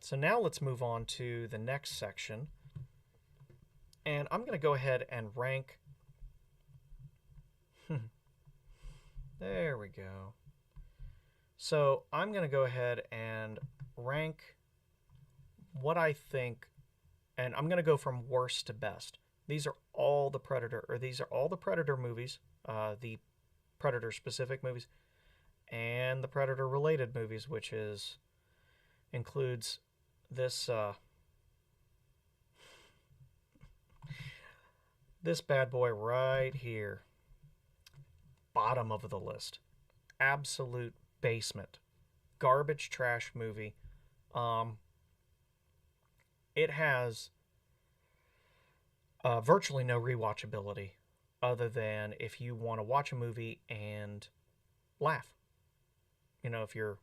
So now let's move on to the next section. And I'm going to go ahead and rank. There we go. So I'm going to go ahead and rank what I think, and I'm going to go from worst to best. These are all the Predator movies, the Predator specific movies, and the Predator related movies, which includes this this bad boy right here, bottom of the list, absolute basement, garbage trash movie. It has virtually no rewatchability, other than if you want to watch a movie and laugh. If you're,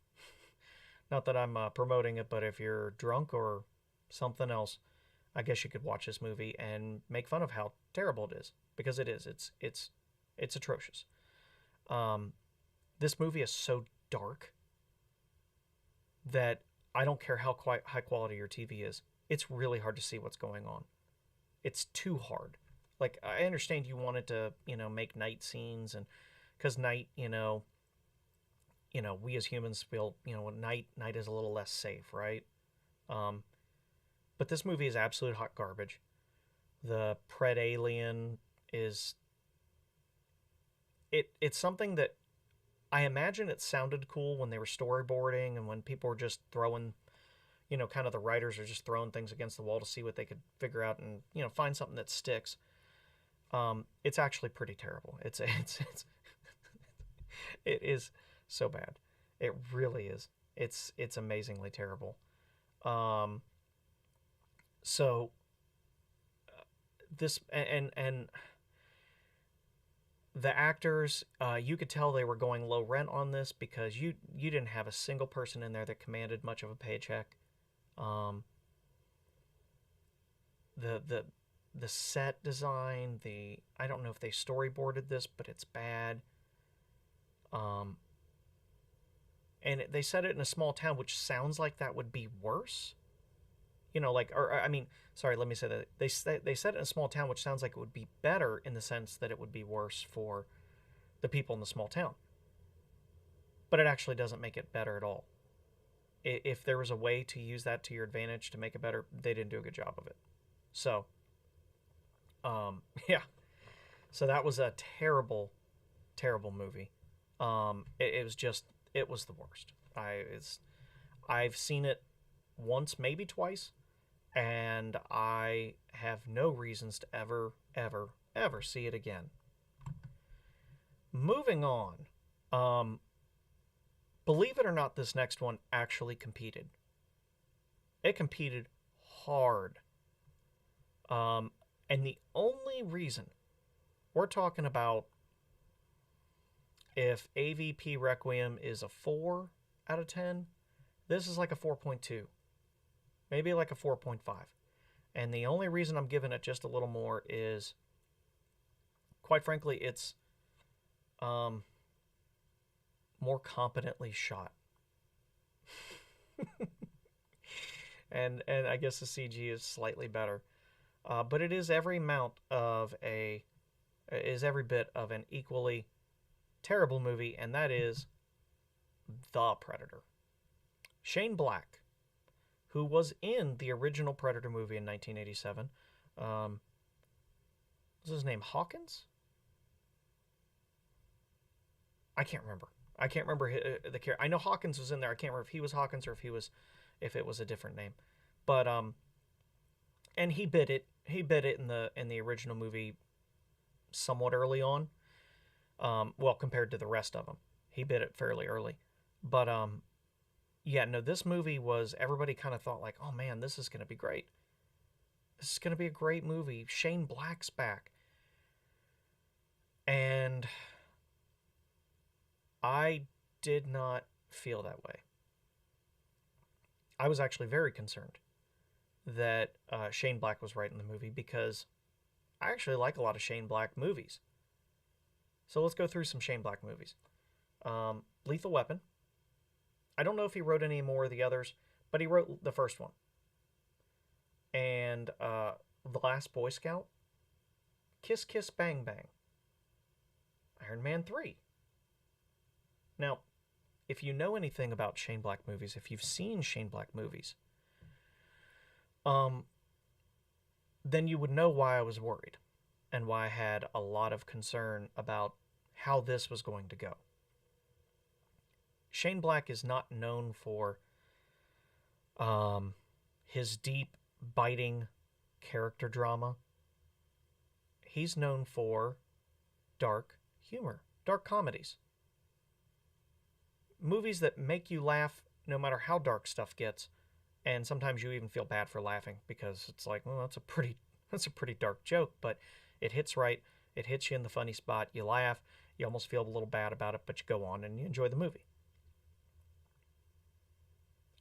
not that I'm promoting it, but if you're drunk or something else, I guess you could watch this movie and make fun of how terrible it is, because it is. It's atrocious. This movie is so dark that I don't care how high quality your TV is. It's really hard to see what's going on. It's too hard. Like, I understand you wanted to, make night scenes, and because night, we as humans feel, night is a little less safe, right? But this movie is absolute hot garbage. The Pred Alien is it's something that I imagine it sounded cool when they were storyboarding and when people were just throwing, kind of the writers are just throwing things against the wall to see what they could figure out and, find something that sticks. It's actually pretty terrible. It is so bad. It really is. It's amazingly terrible. So this and the actors, you could tell they were going low rent on this, because you didn't have a single person in there that commanded much of a paycheck. The set design, I don't know if they storyboarded this, but it's bad. And they set it in a small town, which sounds like that would be worse. Sorry, let me say that. They set it in a small town, which sounds like it would be better in the sense that it would be worse for the people in the small town. But it actually doesn't make it better at all. If there was a way to use that to your advantage to make it better, they didn't do a good job of it. So, yeah. So that was a terrible, terrible movie. It was the worst. I've seen it once, maybe twice, and I have no reasons to ever, ever, ever see it again. Moving on. Believe it or not, this next one actually competed. It competed hard. And the only reason we're talking about, if AVP Requiem is a 4 out of 10, this is like a 4.2. Maybe like a 4.5. And the only reason I'm giving it just a little more is, quite frankly, it's more competently shot. and I guess the CG is slightly better. But it is every bit of an equally terrible movie, and that is The Predator. Shane Black, who was in the original Predator movie in 1987. Was his name Hawkins? I can't remember. The character. I know Hawkins was in there. I can't remember if he was Hawkins or if it was a different name. But and he bit it. He bit it in the original movie somewhat early on. Well, compared to the rest of them, he bit it fairly early. But yeah, no, this movie was, everybody kind of thought like, oh man, this is going to be great. This is going to be a great movie. Shane Black's back. And I did not feel that way. I was actually very concerned that Shane Black was right in the movie, because I actually like a lot of Shane Black movies. So let's go through some Shane Black movies. Lethal Weapon. I don't know if he wrote any more of the others, but he wrote the first one. And The Last Boy Scout, Kiss Kiss Bang Bang, Iron Man 3. Now, if you know anything about Shane Black movies, if you've seen Shane Black movies, then you would know why I was worried and why I had a lot of concern about how this was going to go. Shane Black is not known for his deep, biting character drama. He's known for dark humor, dark comedies. Movies that make you laugh no matter how dark stuff gets, and sometimes you even feel bad for laughing because it's like, well, that's a pretty dark joke, but it hits right. It hits you in the funny spot. You laugh. You almost feel a little bad about it, but you go on and you enjoy the movie.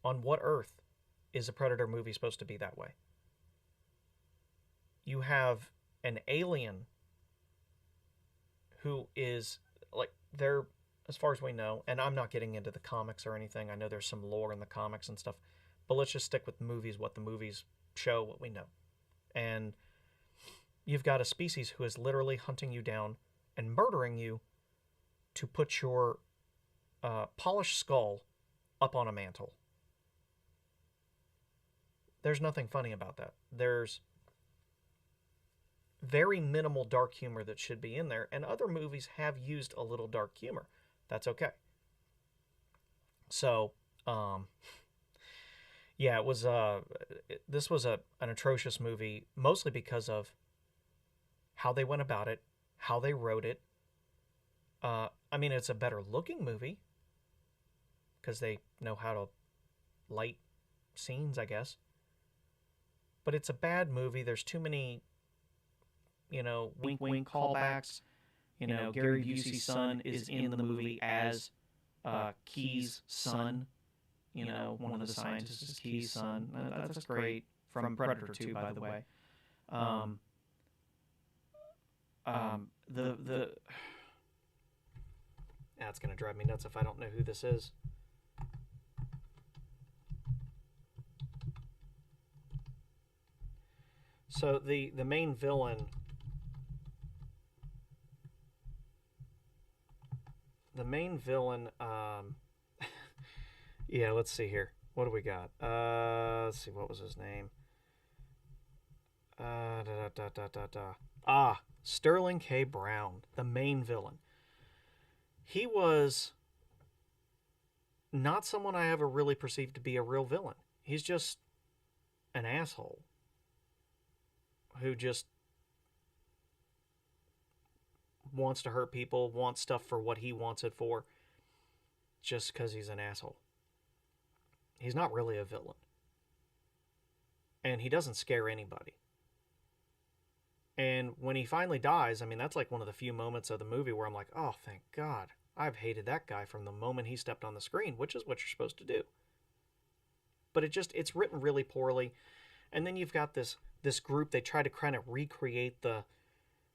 On what earth is a Predator movie supposed to be that way? You have an alien who is, like, they're, as far as we know, and I'm not getting into the comics or anything. I know there's some lore in the comics and stuff, but let's just stick with the movies, what the movies show, what we know. And you've got a species who is literally hunting you down and murdering you to put your polished skull up on a mantle. There's nothing funny about that. There's very minimal dark humor that should be in there, and other movies have used a little dark humor. That's okay. So, yeah, it was this was an atrocious movie, mostly because of how they went about it, how they wrote it. I mean, it's a better looking movie because they know how to light scenes, I guess. But it's a bad movie. There's too many, wink, wink callbacks. Gary Busey's son is in the movie as Key's son. One of the scientists is Key's son. That's great. From Predator 2, by the way. That's going to drive me nuts if I don't know who this is. So the main villain, yeah, let's see here. What do we got? Let's see, what was his name? Sterling K. Brown, the main villain. He was not someone I ever really perceived to be a real villain. He's just an asshole who just wants to hurt people, wants stuff for what he wants it for, just because he's an asshole. He's not really a villain. And he doesn't scare anybody. And when he finally dies, I mean, that's like one of the few moments of the movie where I'm like, oh, thank God. I've hated that guy from the moment he stepped on the screen, which is what you're supposed to do. But it's written really poorly. And then you've got this group. They try to kind of recreate the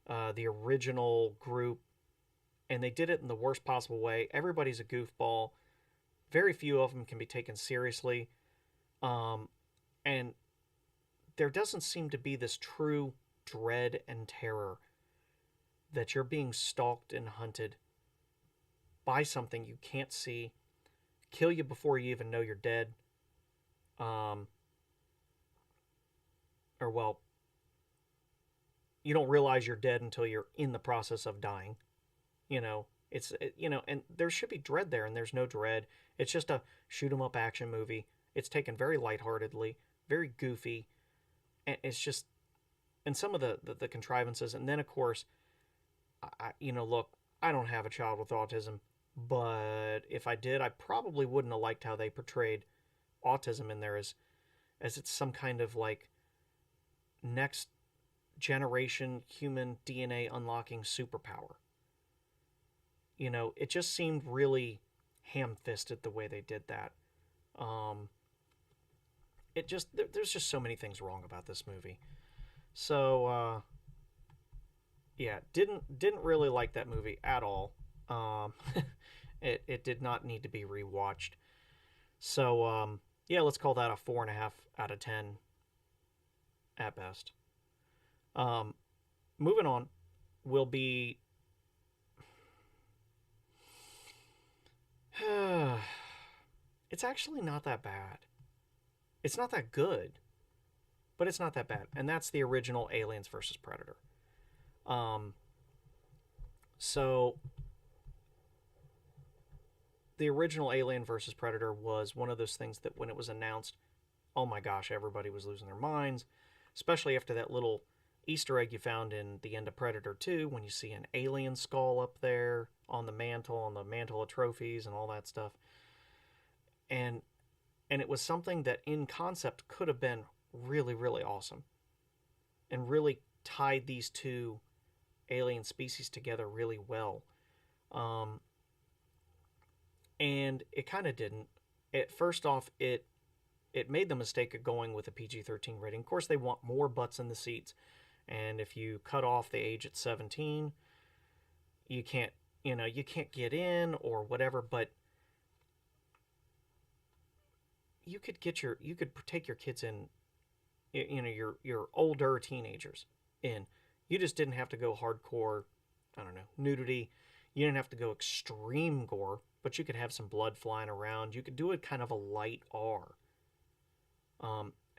original group, and they did it in the worst possible way. Everybody's a goofball. Very few of them can be taken seriously. And there doesn't seem to be this true dread and terror that you're being stalked and hunted by something you can't see, kill you before you even know you're dead. You don't realize you're dead until you're in the process of dying. And there should be dread there, and there's no dread. It's just a shoot 'em up action movie. It's taken very lightheartedly, very goofy, and it's just, and some of the contrivances, and then of course, look, I don't have a child with autism, but if I did, I probably wouldn't have liked how they portrayed autism in there as it's some kind of like next generation human DNA unlocking superpower. It just seemed really ham-fisted the way they did that. There's just so many things wrong about this movie. So, yeah, didn't really like that movie at all. It did not need to be rewatched. So, Yeah, let's call that a 4.5 out of 10 at best. Um, moving on will be it's actually not that bad. It's not that good, but it's not that bad. And that's the original Aliens versus Predator. Um, so the original Alien versus Predator was one of those things that when it was announced, oh my gosh, everybody was losing their minds, especially after that little Easter egg you found in the end of Predator 2 when you see an alien skull up there on the mantle of trophies and all that stuff. And it was something that in concept could have been really, really awesome and really tied these two alien species together really well. Um, and it kind of didn't. First off, it made the mistake of going with a PG-13 rating. Of course, they want more butts in the seats, and if you cut off the age at 17, you can't you can't get in or whatever. But you could take your kids in, your older teenagers in. You just didn't have to go hardcore, I don't know, nudity. You didn't have to go extreme gore, but you could have some blood flying around. You could do it kind of a light R.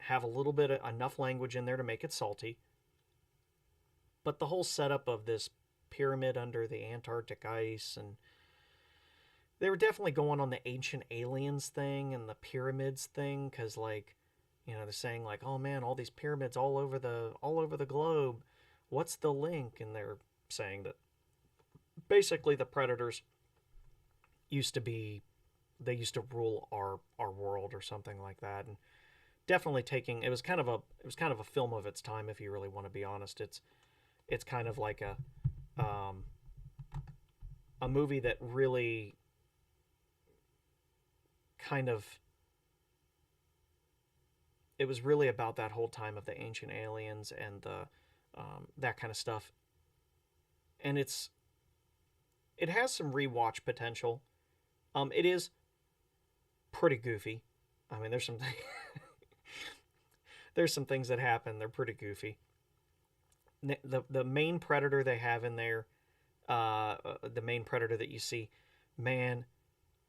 Have a little bit of enough language in there to make it salty. But the whole setup of this pyramid under the Antarctic ice, and they were definitely going on the ancient aliens thing and the pyramids thing, because like, they're saying like, oh man, all these pyramids all over the globe. What's the link? And they're saying that basically the predators used to be they used to rule our world or something like that. And definitely taking it was kind of a film of its time, if you really want to be honest. It's kind of like a movie that really kind of it was really about that whole time of the ancient aliens and the that kind of stuff. And it has some rewatch potential. It is pretty goofy. I mean, there's some things that happen. They're pretty goofy. The main predator they have in there, the main predator that you see, man,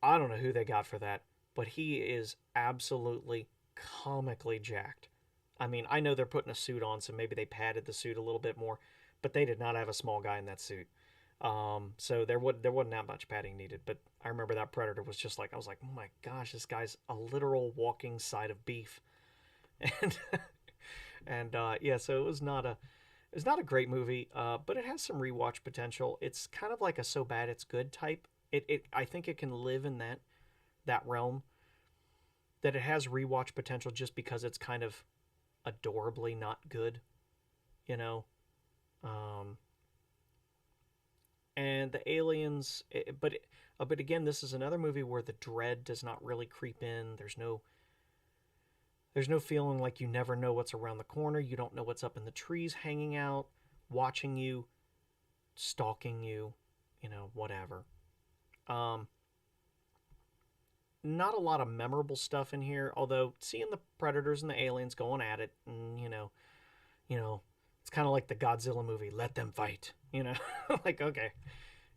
I don't know who they got for that, but he is absolutely comically jacked. I mean, I know they're putting a suit on, so maybe they padded the suit a little bit more, but they did not have a small guy in that suit. So there wasn't that much padding needed. But I remember that predator was just like, I was like, oh my gosh, this guy's a literal walking side of beef. And yeah, so it's not a great movie, but it has some rewatch potential. It's kind of like a so bad it's good type. I think it can live in that realm. That it has rewatch potential just because it's kind of adorably not good, you know. Um, and the aliens, but again, this is another movie where the dread does not really creep in. There's no feeling like you never know what's around the corner. You don't know what's up in the trees, hanging out, watching you, stalking you, whatever. Um, Not a lot of memorable stuff in here, although seeing the predators and the aliens going at it, and it's kind of like the Godzilla movie, Let Them Fight, like, okay,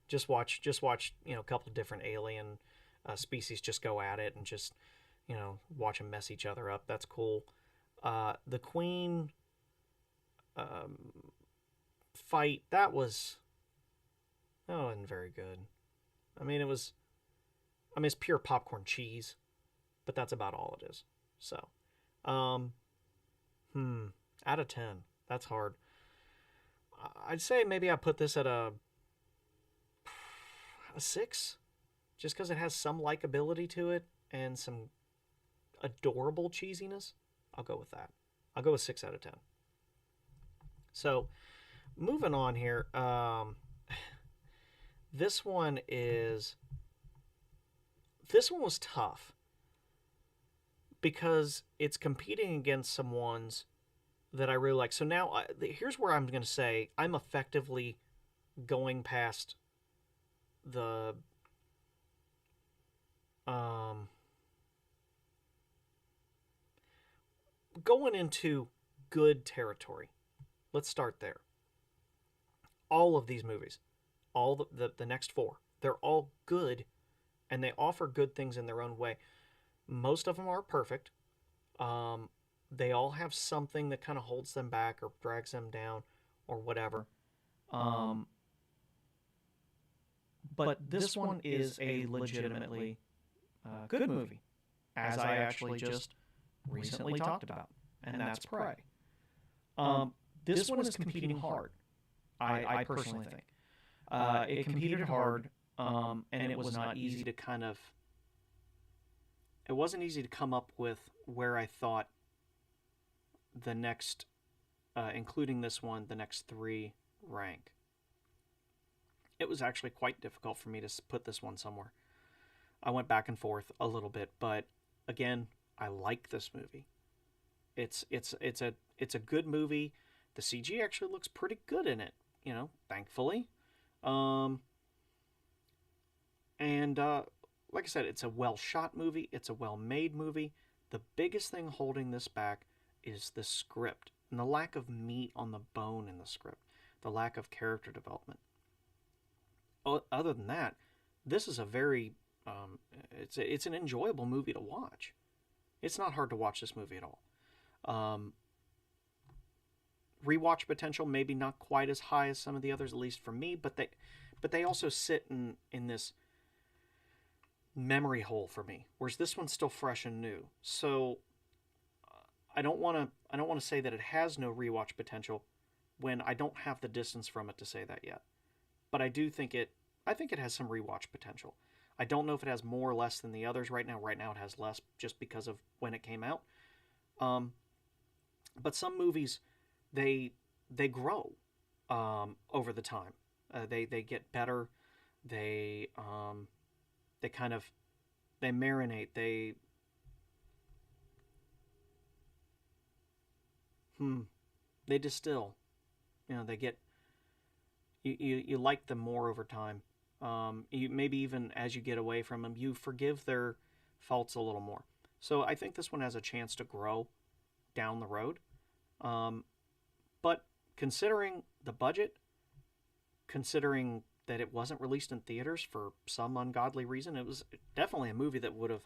just watch, a couple of different alien species just go at it and just, watch them mess each other up. That's cool. The Queen um, fight, that wasn't very good. I mean, it's pure popcorn cheese, but that's about all it is. So, um, hmm, out of 10, that's hard. I'd say maybe I put this at a 6, just because it has some likability to it and some adorable cheesiness. I'll go with that. I'll go with 6 out of 10. So, moving on here. This one is this one was tough because it's competing against some ones that I really like. So now here's where I'm going to say I'm effectively going past the going into good territory. Let's start there. All of these movies, all the next four, they're all good, and they offer good things in their own way. Most of them are perfect. They all have something that kind of holds them back or drags them down or whatever. But this one is a legitimately good movie, as I actually just recently talked about, and that's Prey. This one is competing hard, I personally think. It competed hard, and it was not easy to kind of... It wasn't easy to come up with where I thought the next, including this one, the next three rank. It was actually quite difficult for me to put this one somewhere. I went back and forth a little bit, but again, I like this movie. It's a good movie. The CG actually looks pretty good in it, thankfully. Like I said, it's a well-shot movie. It's a well-made movie. The biggest thing holding this back is the script and the lack of meat on the bone in the script, the lack of character development. Other than that, this is a very, it's an enjoyable movie to watch. It's not hard to watch this movie at all. Rewatch potential maybe not quite as high as some of the others, at least for me, but they also sit in this memory hole for me, whereas this one's still fresh and new. So I don't want to say that it has no rewatch potential when I don't have the distance from it to say that yet. But I think it has some rewatch potential. I don't know if it has more or less than the others right now. Right now it has less just because of when it came out. But some movies, they grow over the time. They get better. They marinate. They distill. They get... You like them more over time. You maybe even as you get away from them, you forgive their faults a little more. So I think this one has a chance to grow down the road. But considering the budget, considering that it wasn't released in theaters for some ungodly reason, it was definitely a movie that would have...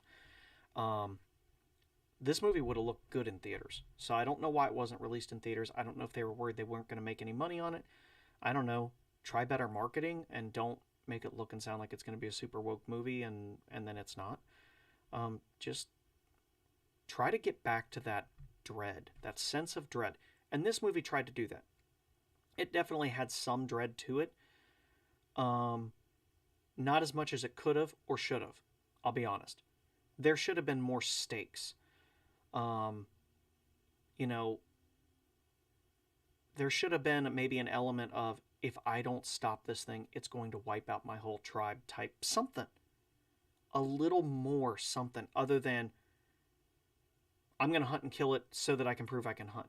this movie would have looked good in theaters. So I don't know why it wasn't released in theaters. I don't know if they were worried they weren't going to make any money on it. I don't know. Try better marketing and don't make it look and sound like it's going to be a super woke movie and then it's not. Just try to get back to that dread, that sense of dread. And this movie tried to do that. It definitely had some dread to it. Not as much as it could have or should have. I'll be honest. There should have been more stakes. There should have been maybe an element of, if I don't stop this thing, it's going to wipe out my whole tribe type something. A little more something other than, I'm going to hunt and kill it so that I can prove I can hunt.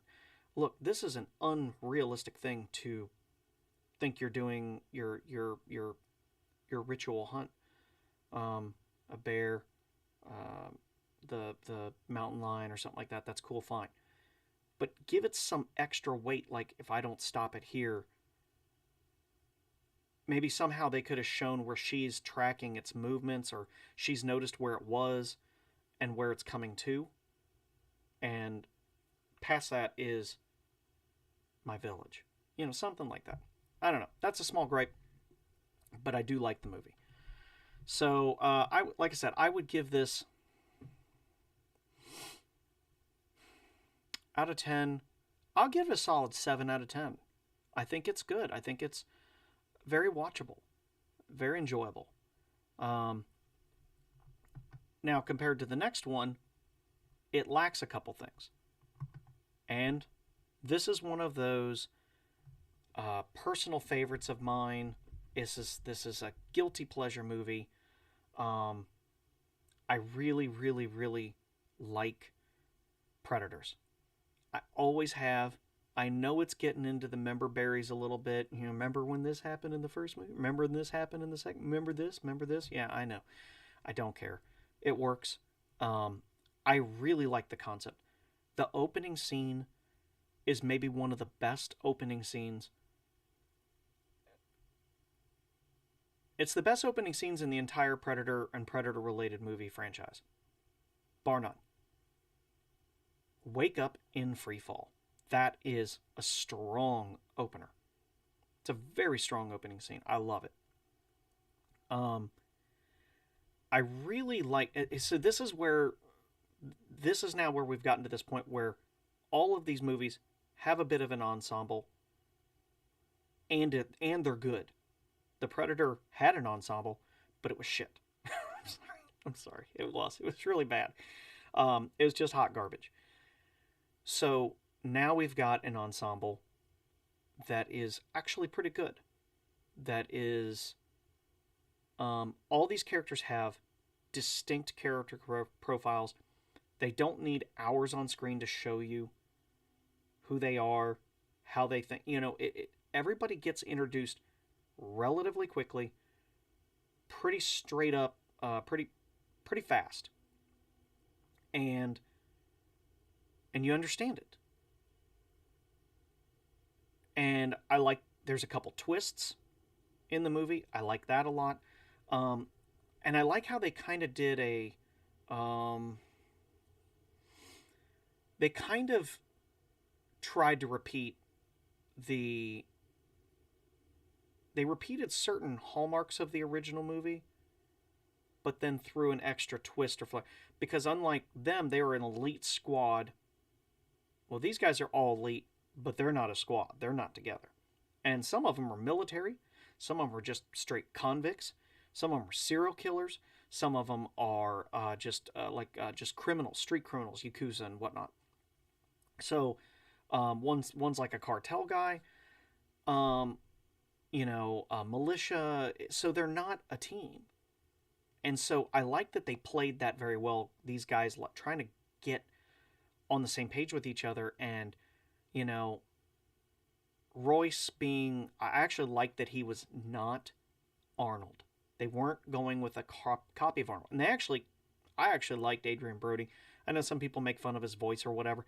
Look, this is an unrealistic thing to think you're doing your ritual hunt. A bear, the mountain lion or something like that, that's cool, fine. But give it some extra weight, like if I don't stop it here, maybe somehow they could have shown where she's tracking its movements, or she's noticed where it was and where it's coming to. And past that is my village. Something like that. I don't know. That's a small gripe, but I do like the movie. So, like I said, I would give this... out of 10, I'll give it a solid 7 out of 10. I think it's good. I think it's very watchable, very enjoyable. Now, compared to the next one, it lacks a couple things. And this is one of those personal favorites of mine. This is a guilty pleasure movie. I really, really, really like Predators. I always have. I know it's getting into the member berries a little bit. Remember when this happened in the first movie? Remember when this happened in the second? Remember this? Remember this? Yeah, I know. I don't care. It works. I really like the concept. The opening scene is maybe one of the best opening scenes. It's the best opening scenes in the entire Predator and Predator-related movie franchise. Bar none. Wake up in free fall. That is a strong opener. It's a very strong opening scene. I love it. I really like it. So this is now where we've gotten to this point where all of these movies have a bit of an ensemble, and they're good. The Predator had an ensemble, but it was shit. I'm sorry. It was really bad. It was just hot garbage. So now we've got an ensemble that is actually pretty good. That is, all these characters have distinct character profiles. They don't need hours on screen to show you who they are, how they think. Everybody gets introduced relatively quickly, pretty straight up, pretty fast, and you understand it. And I like, there's a couple twists in the movie. I like that a lot. And I like how they kind of did they kind of tried to repeat they repeated certain hallmarks of the original movie, but then threw an extra twist or flair. Because unlike them, they were an elite squad. Well, these guys are all elite, but they're not a squad. They're not together. And some of them are military. Some of them are just straight convicts. Some of them are serial killers. Some of them are just criminals, street criminals, yakuza and whatnot. So one's like a cartel guy, militia. So they're not a team. And so I like that they played that very well. These guys trying to get on the same page with each other, and Royce being, I actually like that he was not Arnold. They weren't going with a copy of Arnold. And I actually liked Adrian Brody. I know some people make fun of his voice or whatever,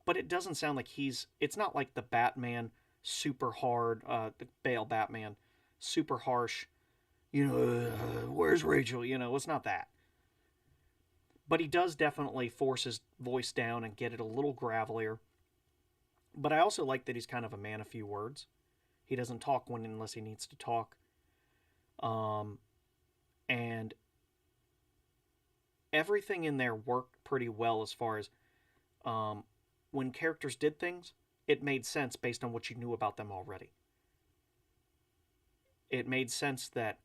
but it doesn't sound like it's not like the Batman super hard, the Bale Batman, super harsh, where's Rachel? It's not that. But he does definitely force his voice down and get it a little gravelier. But I also like that he's kind of a man of few words. He doesn't talk unless he needs to talk. And everything in there worked pretty well as far as when characters did things, it made sense based on what you knew about them already. It made sense that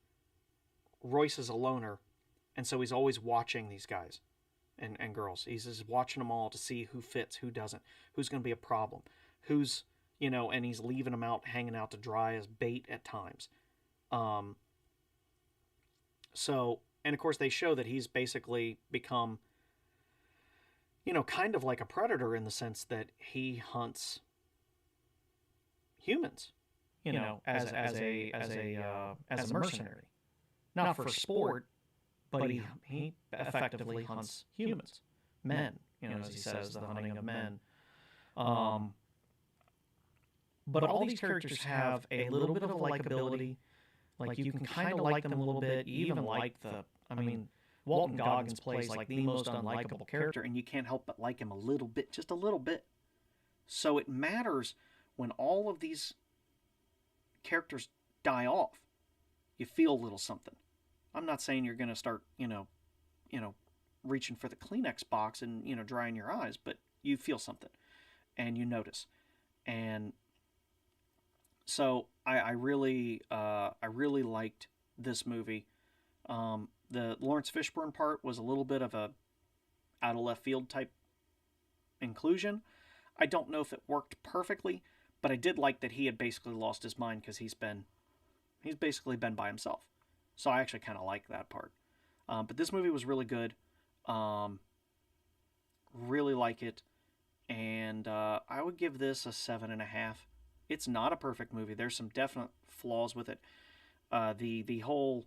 Royce is a loner, and so he's always watching these guys and girls. He's just watching them all to see who fits, who doesn't, who's going to be a problem, who's, and he's leaving them out, hanging out to dry as bait at times. So, and of course they show that he's basically become, kind of like a predator in the sense that he hunts humans, as a mercenary, not for sport, but he effectively hunts humans, men, as he says, the hunting of men. But all these characters have a little bit of a likability. Like, you can kind of like them a little bit. You even like Walton Goggins plays like the most unlikable character, and you can't help but like him a little bit, just a little bit. So it matters when all of these characters die off. You feel a little something. I'm not saying you're going to start, reaching for the Kleenex box and, drying your eyes, but you feel something and you notice. And so I really liked this movie. The Lawrence Fishburne part was a little bit of a out of left field type inclusion. I don't know if it worked perfectly, but I did like that he had basically lost his mind because he's basically been by himself. So I actually kind of like that part. But this movie was really good. Really like it. And I would give this a 7.5. It's not a perfect movie. There's some definite flaws with it. The whole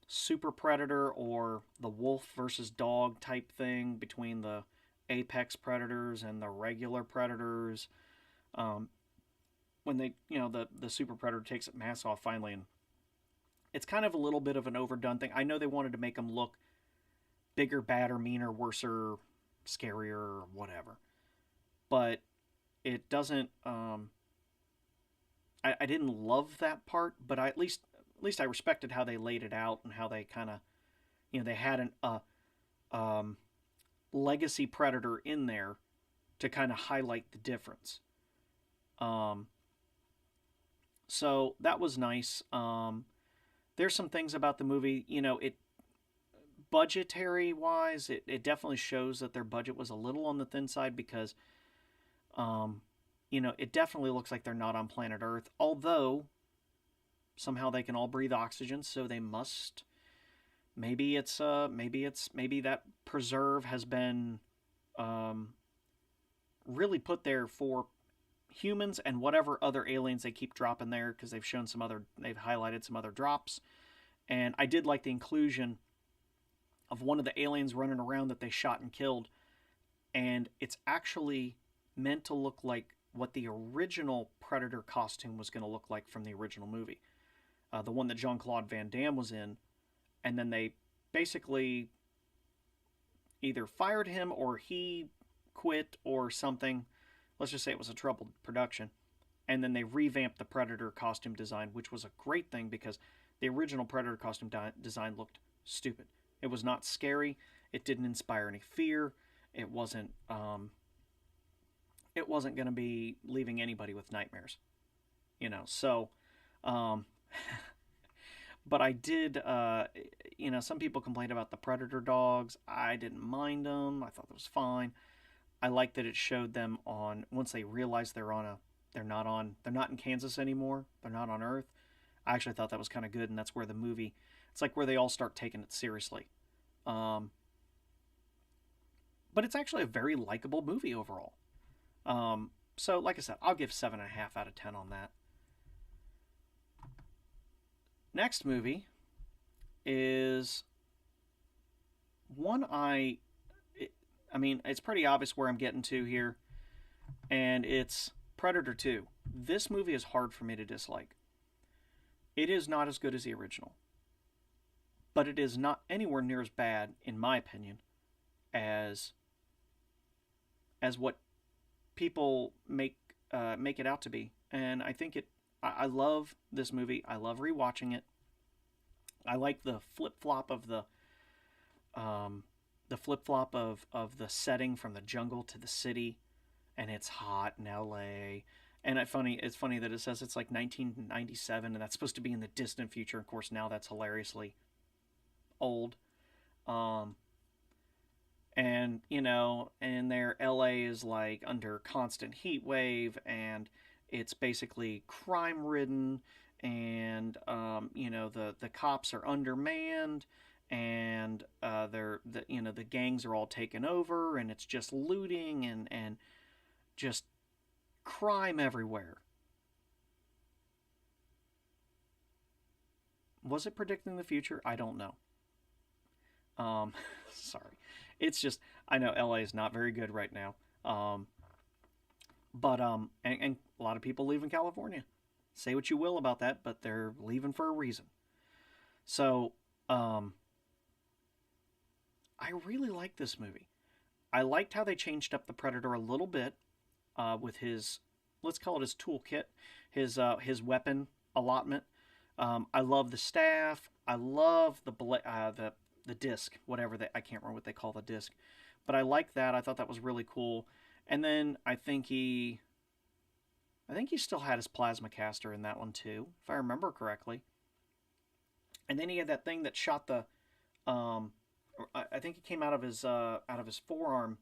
super predator or the wolf versus dog type thing between the apex predators and the regular predators. Um, when they, the super predator takes its mask off finally, and it's kind of a little bit of an overdone thing. I know they wanted to make them look bigger, badder, meaner, worser, scarier, whatever, but it doesn't. I didn't love that part, but at least I respected how they laid it out and how they kind of, they had an um, legacy predator in there to kind of highlight the difference. Um, so that was nice. There's some things about the movie, it budgetary wise, it definitely shows that their budget was a little on the thin side because, um, it definitely looks like they're not on planet Earth. Although somehow they can all breathe oxygen, so they must. Maybe that preserve has been um, really put there for humans and whatever other aliens they keep dropping there because they've highlighted some other drops. And I did like the inclusion of one of the aliens running around that they shot and killed, and it's actually meant to look like what the original Predator costume was going to look like from the original movie, the one that Jean-Claude Van Damme was in, and then they basically either fired him or he quit or something. Let's just say it was a troubled production. And then they revamped the Predator costume design, which was a great thing because the original Predator costume design looked stupid. It was not scary. It didn't inspire any fear. It wasn't. It wasn't going to be leaving anybody with nightmares. So. But I did. Some people complained about the Predator dogs. I didn't mind them. I thought that was fine. I like that it showed them on once they realized they're not in Kansas anymore. They're not on Earth. I actually thought that was kind of good, and that's where the movie. It's like where they all start taking it seriously. Um, but it's actually a very likable movie overall. So like I said, I'll give 7.5 out of 10 on that. Next movie is one I mean, it's pretty obvious where I'm getting to here, and it's Predator 2. This movie is hard for me to dislike. It is not as good as the original, but it is not anywhere near as bad, in my opinion, as what people make it out to be. And I think I love this movie. I love rewatching it. I like the flip flop of the setting from the jungle to the city, and it's hot in L.A. And it's funny that it says it's like 1997, and that's supposed to be in the distant future. Of course, now that's hilariously old. Um, and and their L.A. is like under constant heat wave, and it's basically crime ridden, and the cops are undermanned, and the gangs are all taken over, and it's just looting and just crime everywhere. Was it predicting the future? I don't know. Sorry, it's just I know LA is not very good right now. And a lot of people leave in California. Say what you will about that, but they're leaving for a reason. So, I really like this movie. I liked how they changed up the Predator a little bit with his, let's call it his toolkit, his weapon allotment. I love the staff. I love the disc, I can't remember what they call the disc, but I like that. I thought that was really cool. And then I think he still had his plasma caster in that one too, if I remember correctly. And then he had that thing that shot the, um, I think it came out of his forearm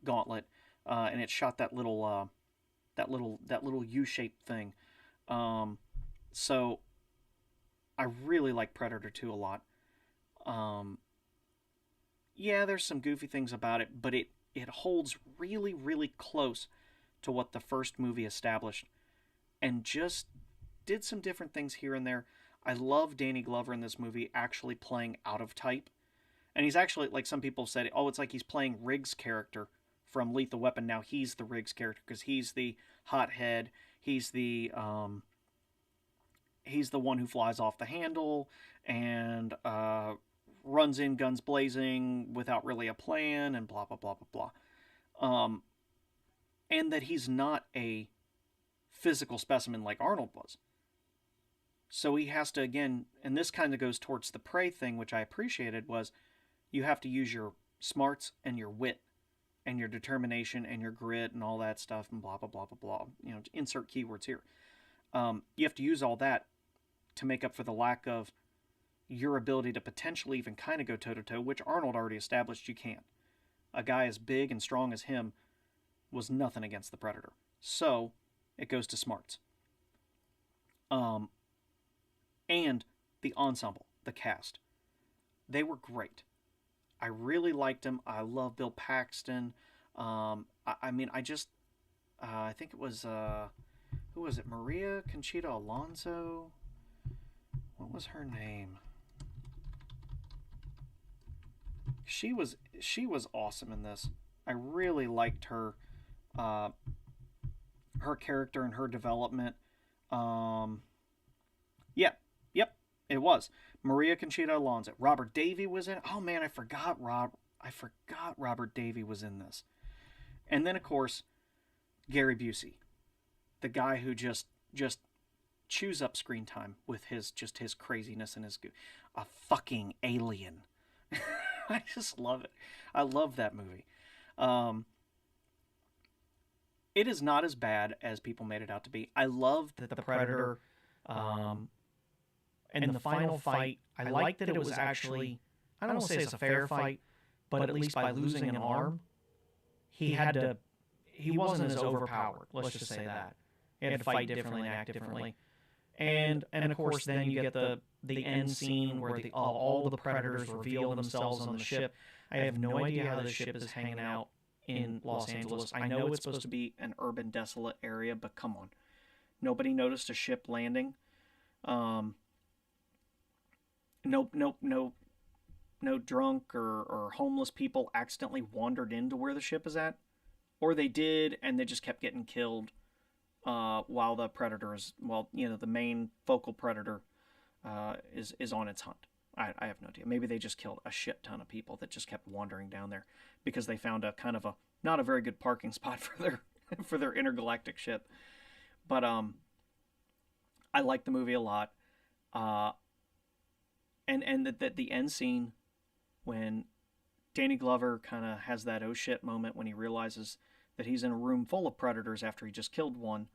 gauntlet, and it shot that little U-shaped thing. Um, so I really like Predator 2 a lot. Um, yeah, there's some goofy things about it, but it holds really, really close to what the first movie established, and just did some different things here and there. I love Danny Glover in this movie actually playing out of type. And he's actually, like some people said, oh, it's like he's playing Riggs' character from Lethal Weapon. Now he's the Riggs character because he's the hothead. He's the one who flies off the handle and runs in guns blazing without really a plan and blah blah blah blah blah. And that he's not a physical specimen like Arnold was. So he has to, again, and this kind of goes towards the Prey thing, which I appreciated, was you have to use your smarts and your wit and your determination and your grit and all that stuff and blah, blah, blah, blah, blah. You know, insert keywords here. You have to use all that to make up for the lack of your ability to potentially even kind of go toe-to-toe, which Arnold already established you can't. A guy as big and strong as him was nothing against the Predator. So it goes to smarts. And the ensemble, the cast. They were great. I really liked them. I love Bill Paxton. I think it was, who was it? Maria Conchita Alonso? What was her name? She was awesome in this. I really liked her, her character and her development. Yep, it was Maria Conchita Alonso. Robert Davi was in it. Oh man, I forgot Robert Davi was in this. And then of course, Gary Busey, the guy who just chews up screen time with his craziness and a fucking alien. I just love it. I love that movie. It is not as bad as people made it out to be. I love that the Predator, in the final fight, I like that it was actually, I don't want to say it's a fair fight, but at least by losing an arm, he wasn't as overpowered. Let's just say that. He had to fight differently and act differently. And of course, then you get the end scene where all the Predators reveal themselves on the ship. I have no idea how the ship is hanging out in Los Angeles. I know it's supposed to be an urban, desolate area, but come on. Nobody noticed a ship landing. No drunk or homeless people accidentally wandered into where the ship is at. Or they did, and they just kept getting killed while the Predator is, the main focal Predator is on its hunt. I have no idea. Maybe they just killed a shit ton of people that just kept wandering down there because they found a kind of not a very good parking spot for their intergalactic ship. But I like the movie a lot. And the end scene when Danny Glover kind of has that oh shit moment when he realizes that he's in a room full of Predators after he just killed one,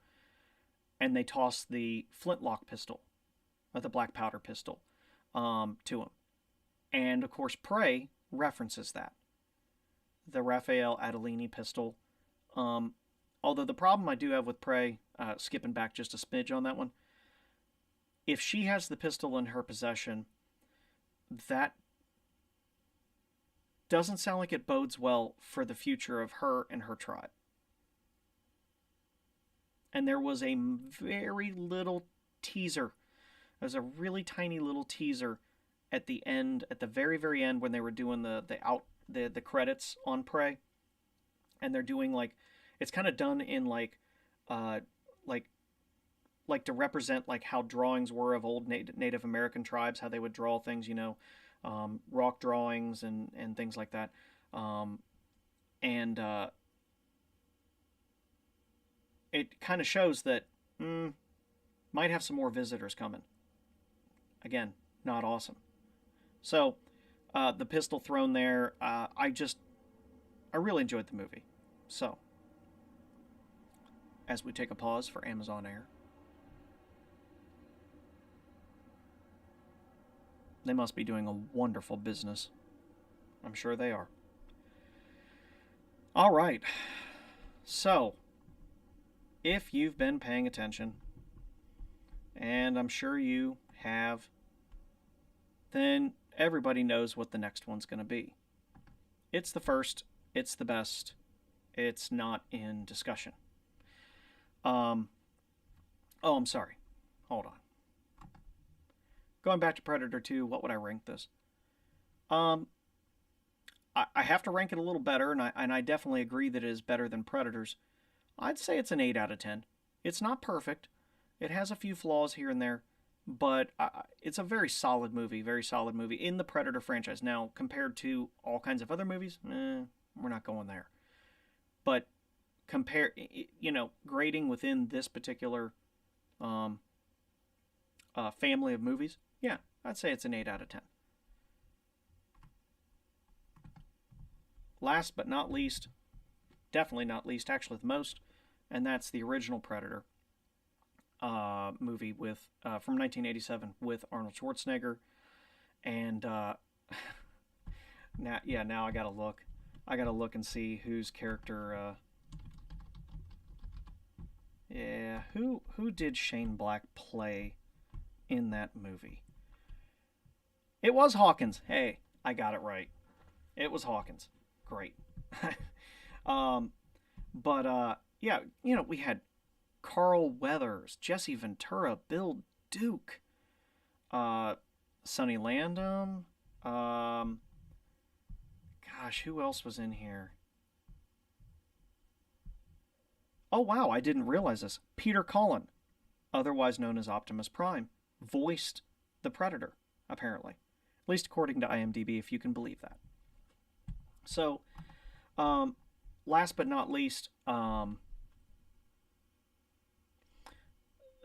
and they toss the flintlock pistol, or the black powder pistol, to him. And of course Prey references that. The Raphael Adolini pistol. Although the problem I do have with Prey, skipping back just a smidge on that one, if she has the pistol in her possession, that doesn't sound like it bodes well for the future of her and her tribe. And there was a very little teaser. There's a really tiny little teaser at the end, at the very, very end, when they were doing the credits on Prey. And they're doing it's kind of done in like to represent how drawings were of old Native American tribes, how they would draw things, rock drawings and things like that. It kind of shows that might have some more visitors coming. Again, not awesome. So the pistol thrown there, I really enjoyed the movie. So as we take a pause for Amazon Air. They must be doing a wonderful business. I'm sure they are. All right. So, if you've been paying attention, and I'm sure you have, then everybody knows what the next one's going to be. It's the first. It's the best. It's not in discussion. I'm sorry. Hold on. Going back to Predator 2, what would I rank this? I have to rank it a little better, and I definitely agree that it is better than Predators. I'd say it's an 8 out of 10. It's not perfect. It has a few flaws here and there, but it's a very solid movie in the Predator franchise. Now, compared to all kinds of other movies, we're not going there. But compare, grading within this particular um, family of movies, yeah, I'd say it's an 8 out of 10. Last but not least, definitely not least, actually the most, and that's the original Predator movie with from 1987 with Arnold Schwarzenegger. And now I gotta look. I gotta look and see whose character. Who did Shane Black play in that movie? It was Hawkins. Hey, I got it right. It was Hawkins. Great. um, but yeah, we had Carl Weathers, Jesse Ventura, Bill Duke, Sonny Landham. Gosh, who else was in here? Oh wow, I didn't realize this. Peter Cullen, otherwise known as Optimus Prime, voiced the Predator, apparently. At least according to IMDb, if you can believe that. So, last but not least,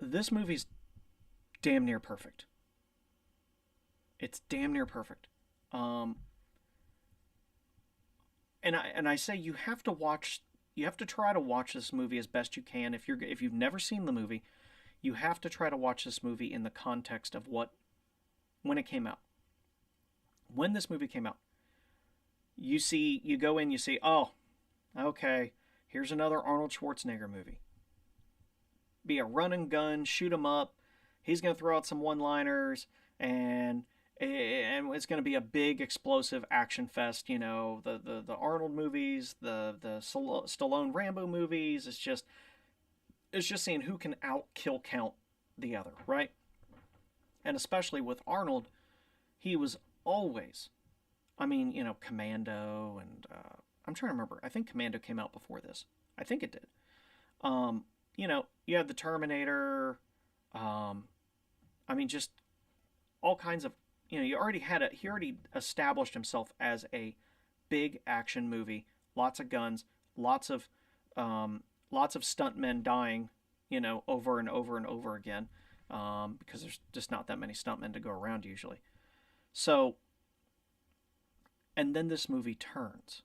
this movie's damn near perfect. It's damn near perfect. Um, and I say you have to watch. You have to try to watch this movie as best you can. If you've never seen the movie, you have to try to watch this movie in the context of when it came out. When this movie came out, you go in, you see, oh, okay, here's another Arnold Schwarzenegger movie. Be a run and gun, shoot 'em up. He's gonna throw out some one-liners, and it's going to be a big explosive action fest. The Arnold movies, the Stallone Rambo movies. It's just seeing who can out kill count the other, right? And especially with Arnold, he was always, I mean, Commando, and I'm trying to remember. I think Commando came out before this. I think it did. You had the Terminator. I mean, just all kinds of, he already established himself as a big action movie. Lots of guns, lots of stuntmen dying, over and over and over again, because there's just not that many stuntmen to go around usually. So, and then this movie turns,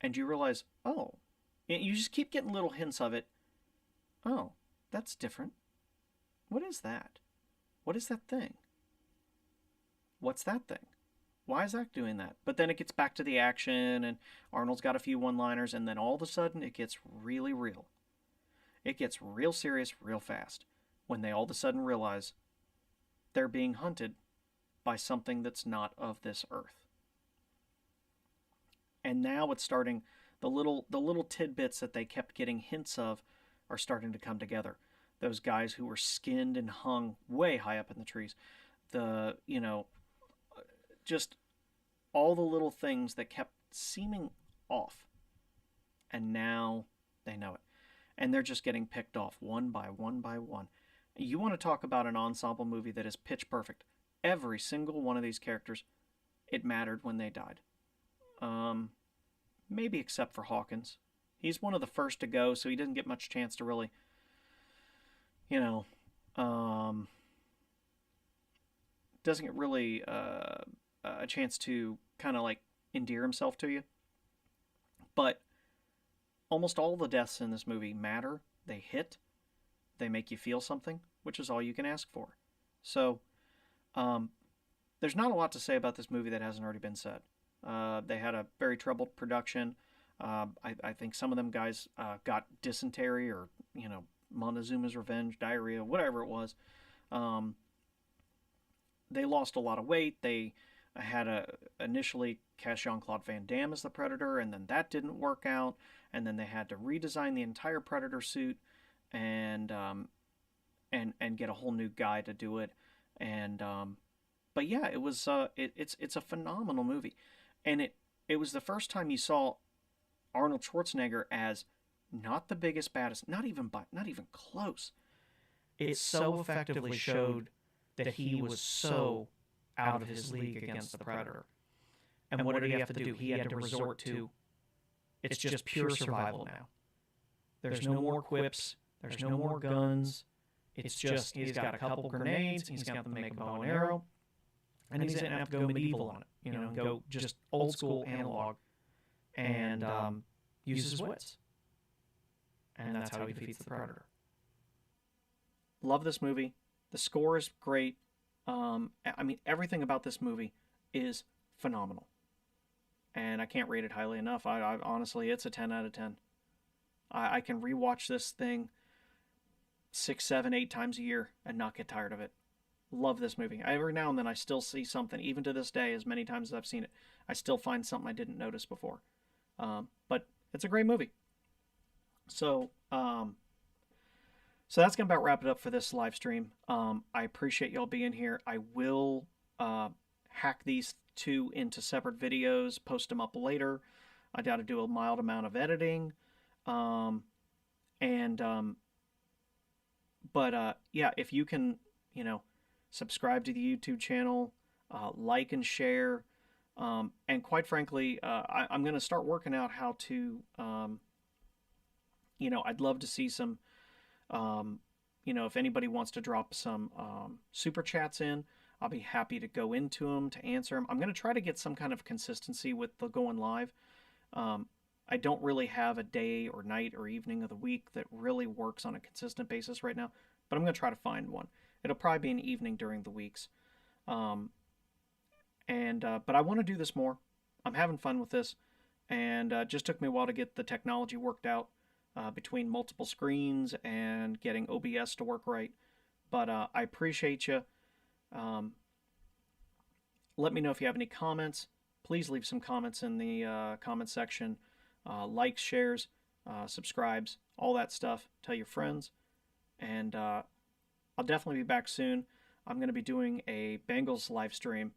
and you realize, oh, you just keep getting little hints of it. Oh, that's different. What is that? What is that thing? What's that thing? Why is that doing that? But then it gets back to the action, and Arnold's got a few one-liners, and then all of a sudden it gets really real. It gets real serious real fast when they all of a sudden realize they're being hunted by something that's not of this earth. And now it's starting, the little tidbits that they kept getting hints of are starting to come together. Those guys who were skinned and hung way high up in the trees. Just all the little things that kept seeming off. And now they know it. And they're just getting picked off one by one by one. You want to talk about an ensemble movie that is pitch perfect. Every single one of these characters, it mattered when they died. Maybe except for Hawkins. He's one of the first to go, so he didn't get much chance to really, doesn't get really a chance to kind of like endear himself to you. But almost all the deaths in this movie matter. They hit. They make you feel something, which is all you can ask for. So, there's not a lot to say about this movie that hasn't already been said. They had a very troubled production. I think some of them guys got dysentery or, Montezuma's Revenge, diarrhea, whatever it was. They lost a lot of weight. They had initially cast Jean-Claude Van Damme as the Predator, and then that didn't work out. And then they had to redesign the entire Predator suit and get a whole new guy to do it. And but yeah, it was it's a phenomenal movie, and it was the first time you saw Arnold Schwarzenegger as not the biggest, baddest, not even close. It so effectively showed that he was so out of his league against the Predator. And what did he have to do? He had to resort to, it's just pure survival now. There's no more quips. There's no more guns. It's just, he's got a couple grenades. He's got to make a bow and arrow. And he's going to have to go medieval on it. Go just old school analog. And use his wits. And that's how he defeats the Predator. Love this movie. The score is great. I mean, everything about this movie is phenomenal. And I can't rate it highly enough. I honestly, it's a 10 out of 10. I can rewatch this thing 6, 7, 8 times a year and not get tired of it. Love this movie. Every now and then I still see something, even to this day, as many times as I've seen it, I still find something I didn't notice before. But it's a great movie. So that's going to about wrap it up for this live stream. I appreciate y'all being here. I will hack these two into separate videos, post them up later. I got to do a mild amount of editing. But yeah, if you can, subscribe to the YouTube channel, like and share, and quite frankly, I'm going to start working out how to, I'd love to see some, if anybody wants to drop some super chats in, I'll be happy to go into them, to answer them. I'm going to try to get some kind of consistency with the going live. I don't really have a day or night or evening of the week that really works on a consistent basis right now, but I'm going to try to find one. It'll probably be an evening during the weeks. But I want to do this more. I'm having fun with this, and just took me a while to get the technology worked out between multiple screens and getting OBS to work right. But I appreciate you. Let me know if you have any comments. Please leave some comments in the comment section. Likes, shares, subscribes, all that stuff. Tell your friends. And I'll definitely be back soon. I'm going to be doing a Bengals live stream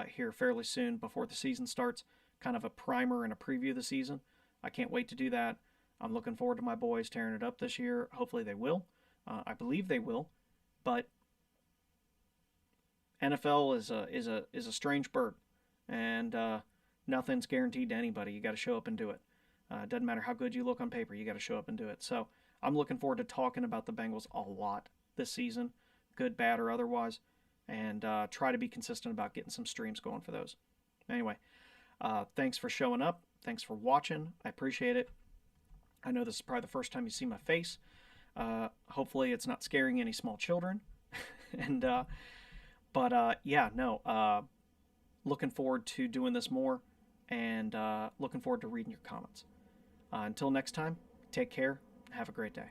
here fairly soon before the season starts. Kind of a primer and a preview of the season. I can't wait to do that. I'm looking forward to my boys tearing it up this year. Hopefully they will. I believe they will. But NFL is a strange bird. And nothing's guaranteed to anybody. You got to show up and do it. It doesn't matter how good you look on paper. You got to show up and do it. So I'm looking forward to talking about the Bengals a lot this season, good, bad, or otherwise, and try to be consistent about getting some streams going for those. Anyway, thanks for showing up. Thanks for watching. I appreciate it. I know this is probably the first time you see my face. Hopefully it's not scaring any small children. Looking forward to doing this more, and looking forward to reading your comments. Until next time, take care. Have a great day.